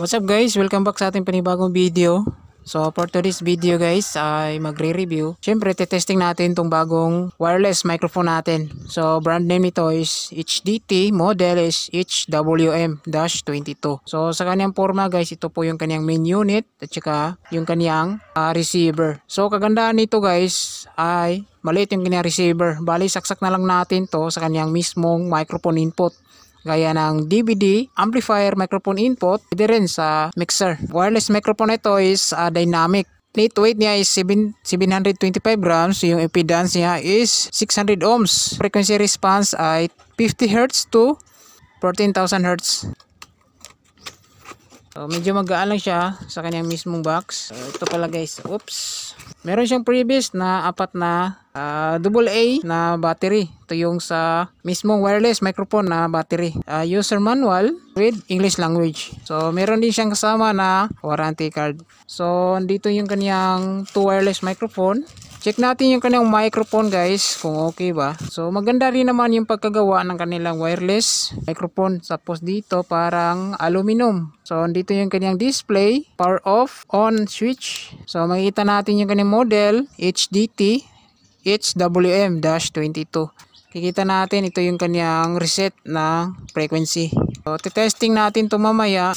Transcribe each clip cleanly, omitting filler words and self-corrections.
What's up guys? Welcome back sa ating panibagong video. So for today's video guys ay magre-review. Siyempre testing natin tong bagong wireless microphone natin. So brand name nito is HDT, model is HWM-22. So sa kanyang forma guys, ito po yung kanyang main unit at saka yung kanyang receiver. So kagandahan nito guys ay maliit yung kanyang receiver. Bali saksak na lang natin to sa kanyang mismong microphone input. Gaya ng DVD, amplifier, microphone input, pwede rin sa mixer. Wireless microphone ito is dynamic. Plate weight niya is 725 grams. Yung impedance niya is 600 ohms. Frequency response ay 50 Hz to 14,000 Hz. So medyo magaan lang siya sa kanyang mismong box. So ito pala guys. Oops. Meron siyang previous na apat na AA na battery. Ito yung sa mismong wireless microphone na battery. User manual with English language. So meron din siyang kasama na warranty card. So dito yung kanyang two wireless microphone. Check natin yung kanyang microphone guys kung okay ba. So maganda rin naman yung pagkagawa ng kanilang wireless microphone. Tapos dito parang aluminum. So dito yung kanyang display, power off, on switch. So makikita natin yung kanyang model HDT HWM-22. Kikita natin ito yung kanyang reset na frequency. So testing natin to mamaya.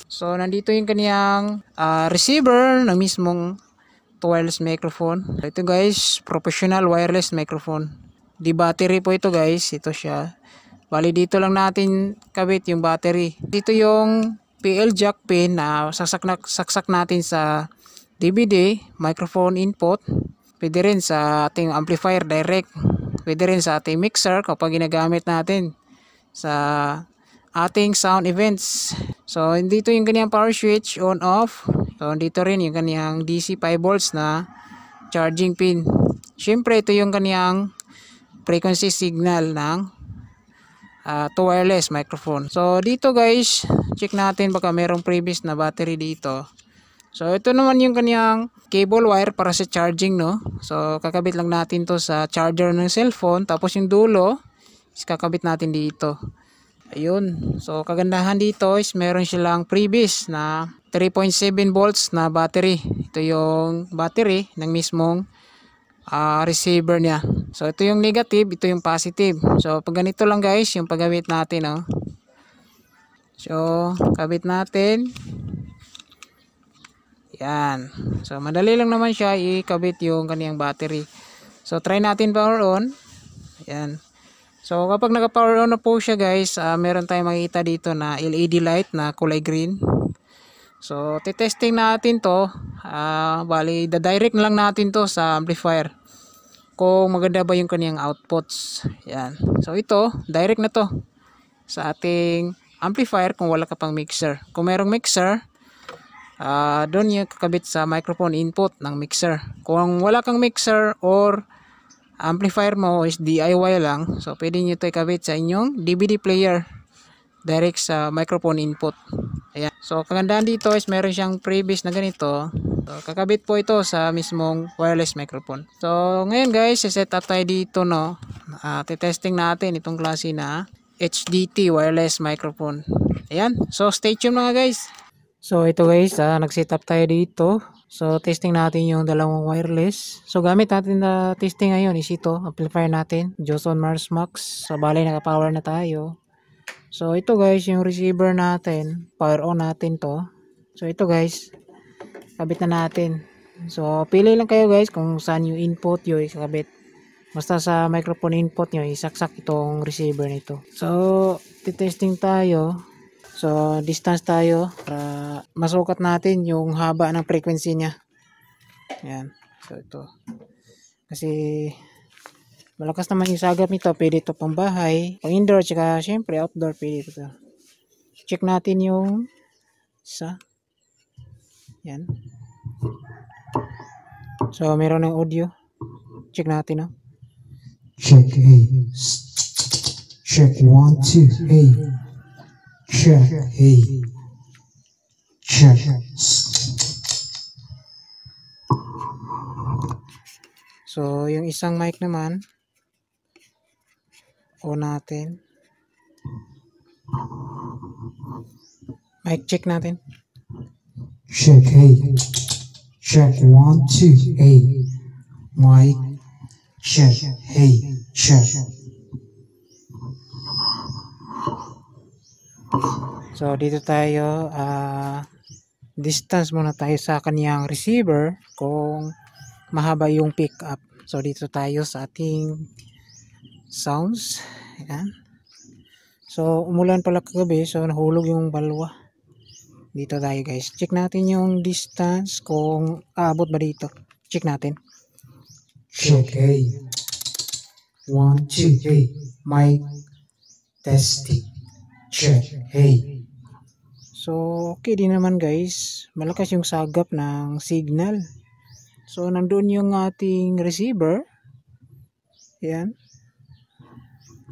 So nandito yung kanyang receiver ng mismong wireless microphone. Ito guys, professional wireless microphone. Di battery po ito guys. Ito siya. Bali dito lang natin kabit yung battery. Dito yung PL jack pin na saksak natin sa DVD, microphone input. Pwede rin sa ating amplifier direct. Pwede rin sa ating mixer kapag ginagamit natin sa ating sound events. So dito yung kanyang power switch on off. So dito rin yung kanyang DC 5 volts na charging pin. Siyempre ito yung kanyang frequency signal ng wireless microphone. So dito guys, check natin baka merong previous na battery dito. So ito naman yung kanyang cable wire para sa charging, no. So kakabit lang natin to sa charger ng cellphone. Tapos yung dulo is kakabit natin dito. Ayun. So kagandahan dito is meron silang previous na 3.7 volts na battery. Ito yung battery ng mismong receiver niya. So ito yung negative, ito yung positive. So pag ganito lang guys yung paggamit natin, no. So kabit natin. Yan. So madali lang naman siya ikabit yung kaniyang battery. So try natin power on. Yan. So kapag naka-power on na po siya guys, meron tayong makikita dito na LED light na kulay green. So testing natin to. Bali direct na lang natin to sa amplifier. Kung maganda ba yung kaniyang outputs. Yan. So ito, direct na to sa ating amplifier kung wala ka pang mixer. Kung merong mixer, doon yung kakabit sa microphone input ng mixer. Kung wala kang mixer or amplifier mo is DIY lang, so pwede nyo ito ikabit sa inyong DVD player direct sa microphone input. Ayan. So kagandahan dito is meron siyang previous na ganito. So kakabit po ito sa mismong wireless microphone. So ngayon guys, set up tayo dito, no. Testing natin itong klase na HDT wireless microphone. Ayan. So stay tuned mga guys. So ito guys, nag-set up tayo dito. So testing natin yung dalawang wireless. So gamit natin na testing ngayon is ito, amplifier natin, Joson Mars Max. So bali naka-power na tayo. So ito guys, yung receiver natin, power on natin to. So ito guys, kabit na natin. So pili lang kayo guys kung saan yung input yung ikabit. Basta sa microphone input nyo, isaksak itong receiver nito. So testing tayo. So distance tayo para masukat natin yung haba ng frequency niya. Yan. So ito. Kasi malakas naman yung sagap nito. Pwede ito pang bahay, pang indoor, tsaka syempre outdoor pwede ito. Check natin yung isa. Yan. So meron ng audio. Check natin, no? Check A. Check 1, 2, A. Check A. Check. So yung isang mic naman on natin. Mic check natin. Check, hey. Check, 1, 2, hey. Mic. Check, hey. Check. So dito tayo, distance muna tayo sa kaniyang receiver kung mahaba yung pick up. So dito tayo sa ating sounds. Ayan. So umulan pala kagabi, so nahulog yung balwa. Dito tayo guys. Check natin yung distance kung aabot ba dito. Check natin. Check, hey. 1, 2, hey. Mic. Testing. Check, hey. So okay din naman guys. Malakas yung sagap ng signal. So nandoon yung ating receiver. Ayan.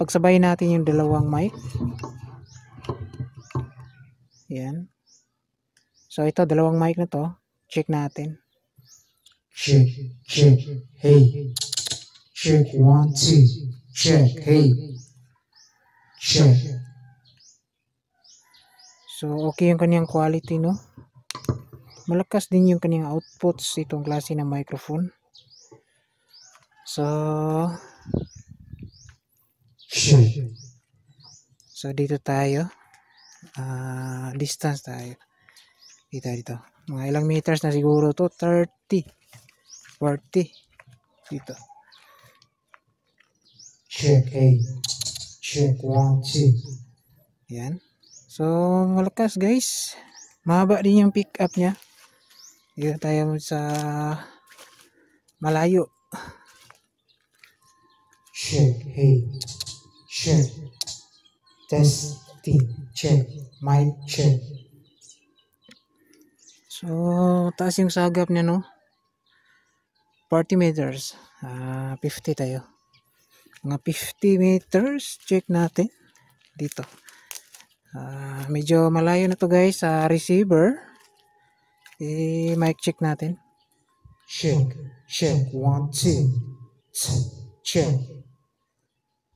Pagsabay natin yung dalawang mic. Ayan. So ito, dalawang mic na to. Check natin. Check, check, hey. Check, 1, 2. Check, hey. Check. So okay yung kanyang quality, no? Malakas din yung kanyang outputs itong klase ng microphone. So Check. so dito tayo. Distance tayo. Dito. Mga ilang meters na siguro to? 30. 40. Dito. Check, hey. Check, 1, 2. Yan. So, malakas guys. Mahaba din yung pick up niya. Dito tayo sa malayo. Check, hey. Check. Testing. Check. Mic check. So, taas yung sagap niya, no? 40 meters. 50 tayo. Mga 50 meters. Check natin. Dito. Medyo malayo na to guys sa receiver. Mic check natin. Check. Check. 1, 2. Check.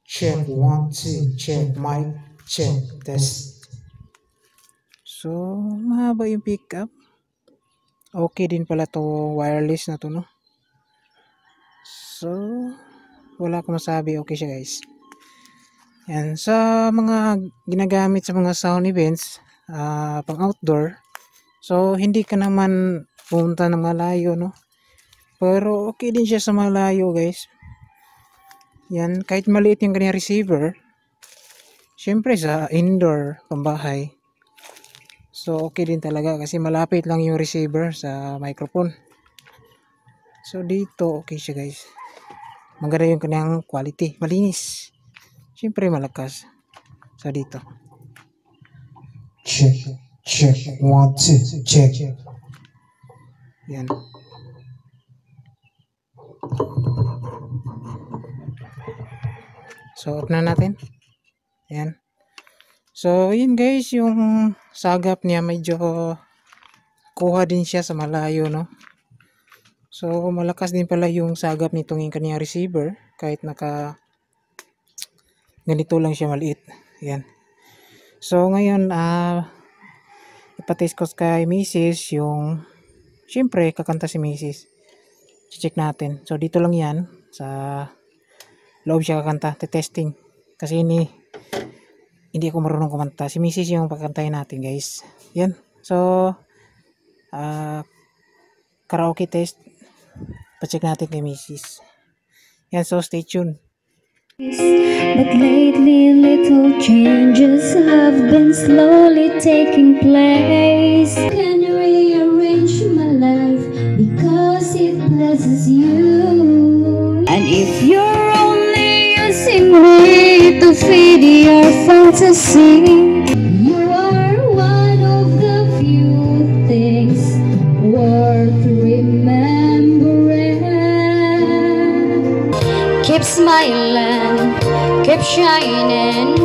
Check. 1, 2. Check. Mic check. Test. So, mahaba yung pickup. Okay din pala to wireless na to, no? So, wala akong masabi. Okay siya guys. Yan. Sa mga ginagamit sa mga sound events, pang outdoor, so hindi ka naman pumunta ng malayo, no? Pero okay din siya sa malayo guys. Yan. Kahit maliit yung kanyang receiver, syempre sa indoor, pambahay, so okay din talaga kasi malapit lang yung receiver sa microphone. So dito okay siya guys. Maganda yung kanyang quality. Malinis. Syempre malakas. So dito. Check. Check. 1, 2. Check. Yan. So off na natin. Yan. So yun guys, yung sagap niya medyo kuha din siya sa malayo, no? So malakas din pala yung sagap nitong yung kanyang receiver kahit naka ganito lang siya maliit. Yan. So ngayon ipatest ko kay Mrs. yung syempre kakanta si Mrs. Check natin. So dito lang yan sa loob siya kakanta, testing. Kasi hindi ako marunong kumanta. Si Mrs. yung pakantayin natin guys. Yan. So karaoke test. Pa-check natin kay Mrs. Yan, so stay tuned. But lately little changes have been slowly taking place. Can you rearrange my life because it blesses you? And if you're only using me to feed your fantasy, you are one of the few things worth remembering. Keep smiling, keep shining.